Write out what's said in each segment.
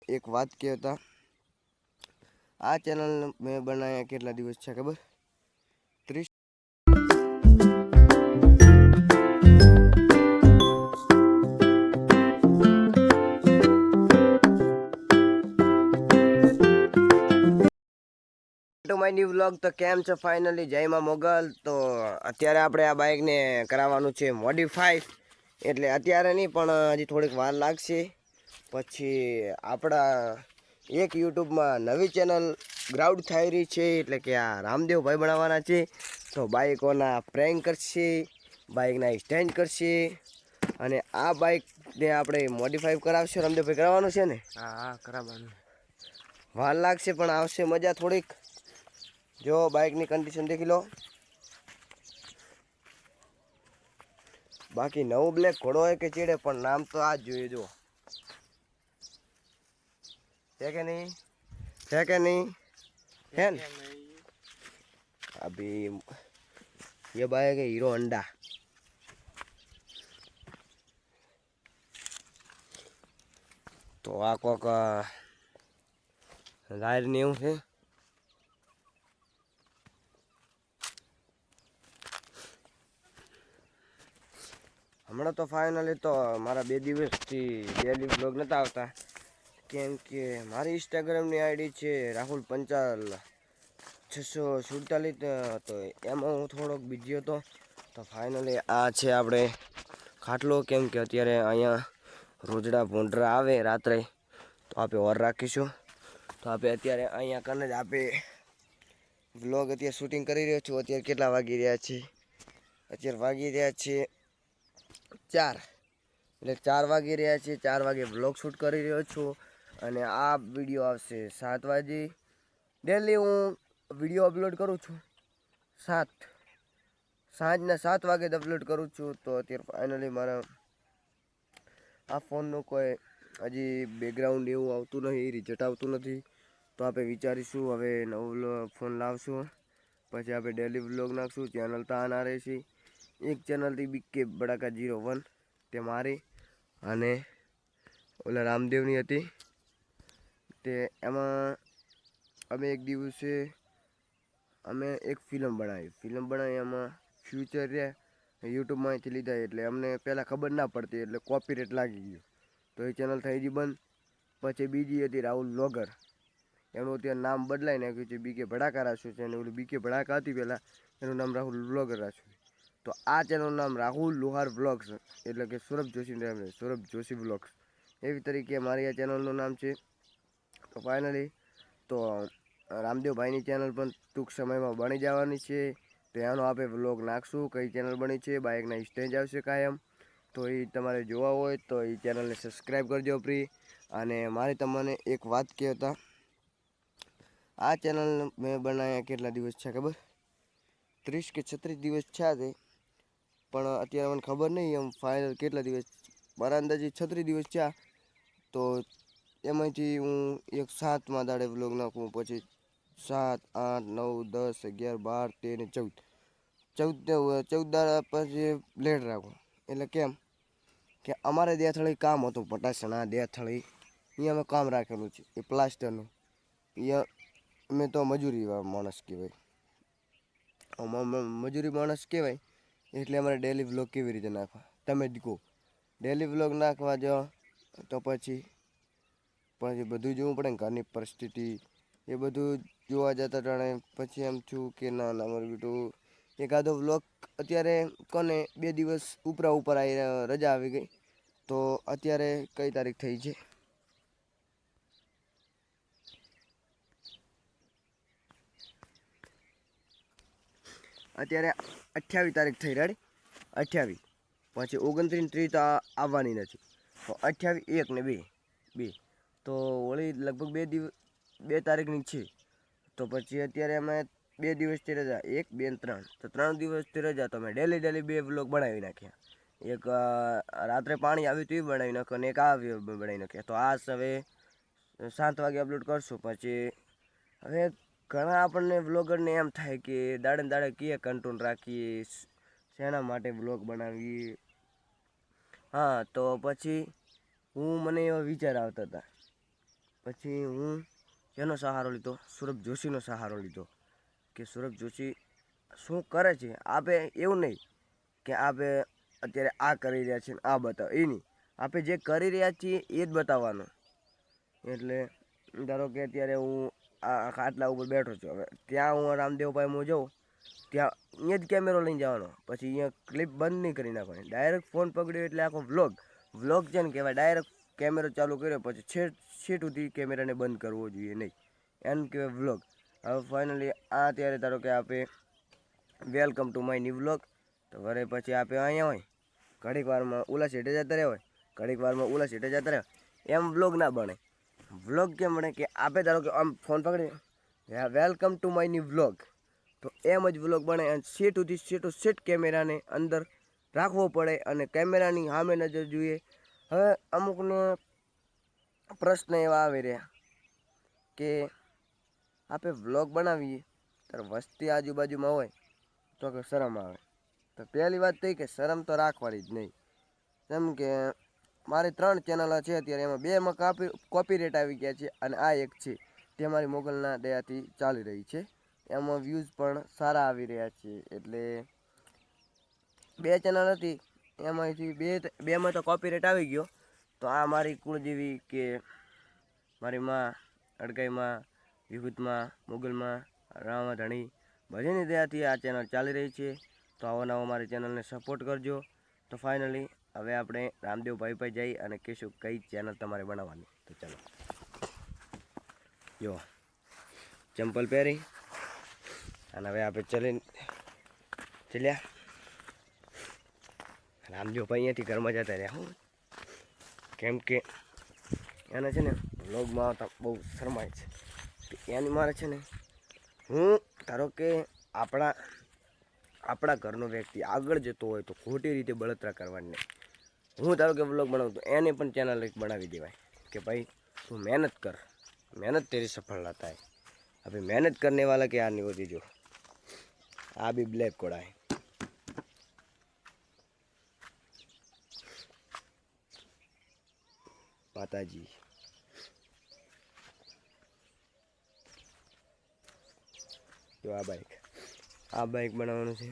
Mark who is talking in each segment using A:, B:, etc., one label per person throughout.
A: એક વાત કહેતા આ ચેનલ મેં બનાવ્યા કેટલા દિવસ છે ખબર? 30 ટુ માય ન્યૂ વ્લોગ. તો કેમ છે ફાઇનલી જય માં મોગલ. તો અત્યારે આપણે આ બાઇકને કરાવવાનું છે મોડિફાઈ, એટલે અત્યારે નહીં પણ હજી થોડીક વાર લાગશે. પછી આપણા એક યુટ્યુબમાં નવી ચેનલ ગ્રાઉન્ડ થઈ રહી છે, એટલે કે આ રામદેવભાઈ બનાવવાના છે. તો બાઇકોના પ્રેન્ક કરશે, બાઇકના સ્ટેન્ડ કરશે, અને આ બાઇકને આપણે મોડિફાઈ કરાવશે. રામદેવભાઈ કરાવવાનું છે ને?
B: હા કરાવવાનું.
A: વાર લાગશે પણ આવશે મજા થોડીક. જો બાઇકની કન્ડિશન દેખી લો. બાકી નવું બ્લેક ઘોડો હોય કે ચીડે, પણ નામ તો આ જ જોઈએ. જો है कि नहीं, है कि नहीं, है ना? अभी ये बाइक है हीरो होंडा. तो આ કોક ગાયર ને એવું છે. હમણાં તો ફાઇનલી તો મારા 2 દિવસથી ડેલી બ્લોગ નહોતા આવતા, કેમ કે મારી ઇન્સ્ટાગ્રામની આઈડી છે રાહુલ પંચાલ 647. તો એમાં હું થોડોક બીજી હતો. તો ફાઇનલી આ છે આપણે ખાટલો, કેમ કે અત્યારે અહીંયા રોજડા ભૂંડરા આવે રાત્રે, તો આપણે ઓર રાખીશું. તો આપણે અત્યારે અહીંયા કને જ આપણે વ્લોગ અત્યારે શૂટિંગ કરી રહ્યો છું. અત્યારે કેટલા વાગી રહ્યા છે? અત્યારે વાગી રહ્યા છે 4, એટલે 4 વાગી રહ્યા છે. 4 વાગે વ્લોગ શૂટ કરી રહ્યો છું, અને આ વિડીયો આવશે 7 વાગે. ડેલી હું વિડીયો અપલોડ કરું છું સાંજના 7 વાગે અપલોડ કરું છું. તો અત્યારે ફાઇનલી મારા આ ફોનનું કોઈ હજી બેકગ્રાઉન્ડ એવું આવતું નહીં, રિઝલ્ટ આવતું નથી. તો આપણે વિચારીશું હવે નવો ફોન લાવશું, પછી આપણે ડેલી વ્લોગ નાખશું. ચેનલ તો આના રહેશે. એક ચેનલથી બીકે બડાકા 01 તે મારી, અને ઓલા રામદેવની હતી તે. એમાં અમે એક દિવસે અમે એક ફિલ્મ બનાવી. એમાં ફ્યુચર રે યુટ્યુબમાંથી લીધા, એટલે અમને પહેલાં ખબર ના પડતી, એટલે કોપીરેટ લાગી ગયું. તો એ ચેનલ થઈ ગઈ બંધ. પછી બીજી હતી રાહુલ વ્લોગર, એનું અત્યારે નામ બદલાઈ નાખ્યું છે, બીકે ભડાકા રાખ્યું છે. અને ઓલું બીકે ભડાકા હતી પહેલાં, એનું નામ રાહુલ વ્લોગર રાખ્યું. તો આ ચેનલનું નામ રાહુલ લુહાર વ્લોગ્સ, એટલે કે સૌરભ જોશી વ્લોગ્સ, એવી તરીકે મારી આ ચેનલનું નામ છે. તો ફાઇનલી તો રામદેવભાઈની ચેનલ પણ ટૂંક સમયમાં બની જવાની છે. તો એનો આપણે વ્લોગ નાખશું, કઈ ચેનલ બની છે, બાઇકના સ્ટેન્ડ આવશે કાયમ. તો એ તમારે જોવા હોય તો એ ચેનલને સબસ્ક્રાઈબ કરજો પ્રી. અને મારે તમને એક વાત કહેતા આ ચેનલ મેં બનાવ્યા કેટલા દિવસ છે ખબર? 30 કે 36 દિવસ થયા છે, પણ અત્યારે મને ખબર નહીં એમ ફાઇનલ કેટલા દિવસ. મારા અંદાજે 36 દિવસ થયા. તો એમાંથી હું એક 7મા દાડે વ્લોગ નાખું, પછી 7, 8, 9, 10, 11, 12, 13, 14 દાડા પછી લેટ રાખું. એટલે કેમ કે અમારે દેથળી કામ હતું, પટાસણા દેથળી અહીંયા અમે કામ રાખેલું છે એ પ્લાસ્ટરનું. અહીંયા અમે તો મજૂરી માણસ કહેવાય, મજૂરી માણસ કહેવાય. એટલે અમારે ડેલી વ્લોગ કેવી રીતે નાખવા તમે જ કહો? ડેલી વ્લોગ નાખવા જાઓ તો પછી બધું જોવું પડે ને, ઘરની પરિસ્થિતિ એ બધું જોવા જતા ટાણે પછી એમ થયું કે ના મારું બેટું એકાદો વ્લોગ અત્યારે કોને 2 દિવસ ઉપર આવી રજા આવી ગઈ. તો અત્યારે કઈ તારીખ થઈ છે? અત્યારે 28 તારીખ થઈ. રેડી? 28 પછી 29 30 તો આવવાની નથી. તો 28, 1 ને 2 તો વળી લગભગ 2 તારીખની છે. તો પછી અત્યારે અમે 2 દિવસથી રજા, 1, 2 ને 3, તો 3 દિવસથી રજા. તો અમે ડેલી 2 વ્લોગ બનાવી નાખ્યા. એક રાત્રે પાણી આવ્યું તો એ બનાવી નાખ્યો, અને એક આ બનાવી નાખ્યા. તો આ હવે 7 વાગે અપલોડ કરશું. પછી હવે ઘણા આપણને વ્લોગરને એમ થાય કે દાડે ને દાડે કીએ કંટ્રોલ રાખીએ, શેના માટે વ્લોગ બનાવીએ. હા, તો પછી મને એવા વિચાર આવતા હતા પછી હું એનો સહારો લીધો, સૌરભ જોશીનો સહારો લીધો કે સૌરભ જોશી શું કરે છે. આપણે એવું નહીં કે આપણે અત્યારે આ કરી રહ્યા છીએ આ બતાવો, એ નહીં, આપણે જે કરી રહ્યા છીએ એ જ બતાવવાનું. એટલે ધારો કે અત્યારે હું આ ખાટલા ઉપર બેઠો છું, હવે ત્યાં હું રામદેવભાઈ હું જાઉં ત્યાં અહીંયા જ કેમેરો લઈને જવાનો, પછી અહીંયા ક્લિપ બંધ નહીં કરી નાખવાની, ડાયરેક્ટ ફોન પકડ્યો એટલે આખો વ્લોગ છે ને કહેવાય. ડાયરેક્ટ કેમેરો ચાલુ કર્યો પછી છેટ સુધી કેમેરાને બંધ કરવો જોઈએ નહીં, એમ કહેવાય વ્લોગ. હવે ફાઇનલી આ અત્યારે ધારો કે આપણે welcome to my new vlog, તો વરે પછી આપણે અહીંયા હોય ઘડીક વારમાં ઓલા સીટે જતા રહ્યા હોય, ઘડીક વારમાં ઓલા સીટે જતા રહ્યા, એમ વ્લોગ ના બને. વ્લોગ કેમ બને કે આપણે ધારો કે આમ ફોન પકડી welcome to my new vlog, તો એમ જ વ્લોગ બને. અને સેટ કેમેરાને અંદર રાખવો પડે અને કેમેરાની સામે નજર જોઈએ. હવે અમુકને પ્રશ્ન એવા આવી રહ્યા કે આપણે વ્લોગ બનાવીએ ત્યારે વસ્તી આજુબાજુમાં હોય તો કે શરમ આવે. તો પહેલી વાત તો એ કે શરમ તો રાખવાની જ નહીં. જેમ કે મારી 3 ચેનલો છે અત્યારે, એમાં 2માં કોપીરેટ આવી ગયા છે અને આ એક છે તે મારી મોગલના દયાથી ચાલી રહી છે. એમાં વ્યૂઝ પણ સારા આવી રહ્યા છે. એટલે 2 ચેનલ હતી એમાંથી 2માં તો કોપીરેટ આવી ગયો. તો આ મારી કુળદેવી કે મારી માં અડકાઈમાં, વિભૂતમાં, મોગલમાં, રામા ધણી બધાની દયાથી આ ચેનલ ચાલી રહી છે. તો આવો નવો મારી ચેનલને સપોર્ટ કરજો. તો ફાઇનલી હવે આપણે રામદેવભાઈ પાસે જઈ અને કહીશું કઈ ચેનલ તમારે બનાવવાની. તો ચાલો જો ચંપલ પહેરી અને હવે આપણે ચાલ્યા. રામદેવભાઈ અહીંયાથી ઘરમાં જતા રહ્યા હું, કેમ કે એને છે ને વ્લોગમાં આવતા બહુ શરમાય છે. એની મારે છે ને હું ધારો કે આપણા ઘરનો વ્યક્તિ આગળ જતો હોય તો ખોટી રીતે બળતરા કરવાની નહીં. હું ધારો કે વ્લોગ બનાવું તો એને પણ ચેનલ એક બનાવી દેવાય કે ભાઈ તું મહેનત કર, મહેનત તેરી સફलता है. अभी मेहनत करने वाला क्या नहीं होती. जो आ भी ब्लैक कोड़ा है. माताजी જો આ બાઈક બનાવવાનું છે.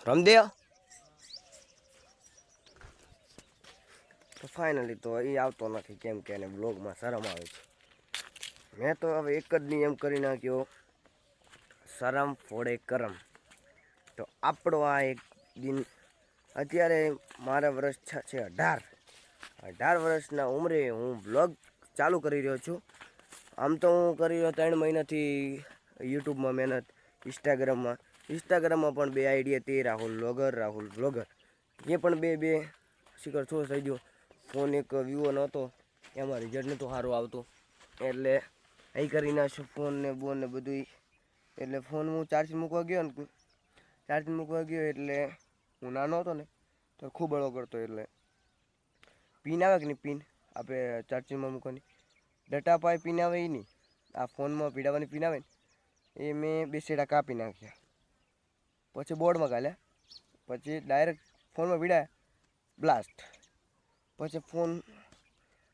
A: રમદેવ તો ફાઇનલી તો એ આવતો નથી, કેમ કે એને બ્લોગમાં શરમ આવે છે. મેં તો હવે એક જ નિયમ કરી નાખ્યો, શરમ ફોડે કરમ. તો આપણો આ એક દિન અત્યારે મારા વર્ષ છે 18 વર્ષના ઉંમરે હું બ્લોગ ચાલુ કરી રહ્યો છું. આમ તો હું કરી રહ્યો 3 મહિનાથી યુટ્યુબમાં મહેનત, ઇન્સ્ટાગ્રામમાં પણ 2 આઈડી હતી, રાહુલ વ્લોગર. એ પણ બે શિખર છો થઈ ગયો. ફોન એક વ્યૂ નહોતો, એમાં રિઝલ્ટ નહોતું સારું આવતું, એટલે અહીં કરી નાખ્યું ફોન ને બોન ને બધું. એટલે ફોન હું ચાર્જિંગ મૂકવા ગયો એટલે હું નાનો હતો ને તો ખૂબ બળો કરતો. એટલે પિન આવે કે નહીં, પિન આપણે ચાર્જિંગમાં મૂકવાની ડટા પાય પિન આવે એ નહીં, આ ફોનમાં પીડાવાની પિન આવે ને એ મેં 2 શેડા કાપી નાખ્યા. પછી બોર્ડમાં ગાલ્યા, પછી ડાયરેક્ટ ફોનમાં પીડાયા બ્લાસ્ટ. પછી ફોન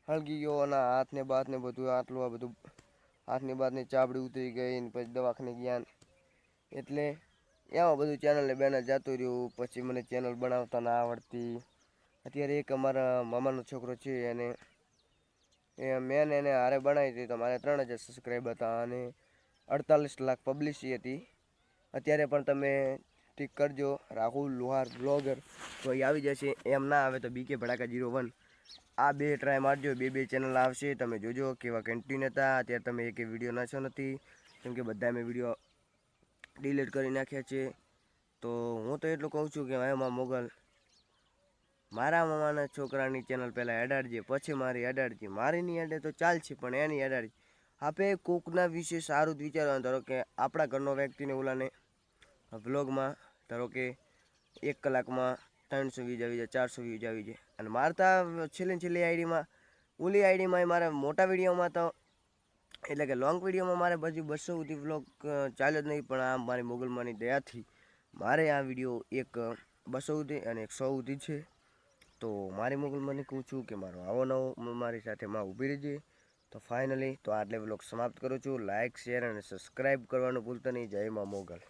A: હળગી ગયો અને હાથને બાથને બધું આટલું આ બધું હાથની બાથની ચાબડી ઉતરી ગઈ ને પછી દવાખાને ગયા. એટલે એમાં બધું ચેનલને બેનર જતું રહ્યું. પછી મને ચેનલ બનાવતા ના આવડતી. અત્યારે એક અમારા મામાનો છોકરો છે મેં એને હારે બનાવી હતી તો મારે 3000 સબસ્ક્રાઈબ હતા અને 48 લાખ પબ્લિસિટી હતી. અત્યારે પણ તમે ઠીક કરજો રાહુલ લુહાર બ્લોગર તો એ આવી જશે. એમ ના આવે તો BK ભડાકા 01 આ 2 ટ્રાય મારજો. 2 ચેનલ આવશે, તમે જોજો કેવા કન્ટિન્યુ હતા. અત્યારે તમે એક વિડીયો નાખ્યો નથી, કેમ કે બધા મેં વિડીયો ડિલીટ કરી નાખ્યા છે. તો હું તો એટલું કહું છું કે એમાં મોગલ મારા મામાના છોકરાની ચેનલ પહેલાં અડાડજે, પછી મારી અડાડજે. મારી નહીં અડે તો ચાલશે પણ એની અડાડજે. આપણે કોકના વિશે સારું જ વિચારવાનું. ધારો કે આપણા ઘરનો વ્યક્તિને ઓલાને વ્લોગમાં ધારો કે 1 કલાકમાં 300 વ્યૂઝ આવી જાય, 400 વ્યૂઝ આવી જાય. અને મારતા છેલ્લી આઈડીમાં ઓલી આઈડીમાં મારા મોટા વિડીયોમાં તો એટલે કે લોંગ વિડીયોમાં મારે પછી 200 સુધી વ્લોગ ચાલ્યો જ નહીં. પણ આ મારી મોગલમાંની દયાથી મારે આ વિડીયો એક 200 સુધી અને 100 સુધી છે. તો મારી મોગલ મને કહું છું કે મારો આવો નવો મારી સાથે માં ઊભી રહેજે. તો ફાઇનલી તો આટલે વ્લોગ સમાપ્ત કરું છું. લાઇક શેર અને સબસ્ક્રાઈબ કરવાનું ભૂલતા નહીં. જય માં મોગલ.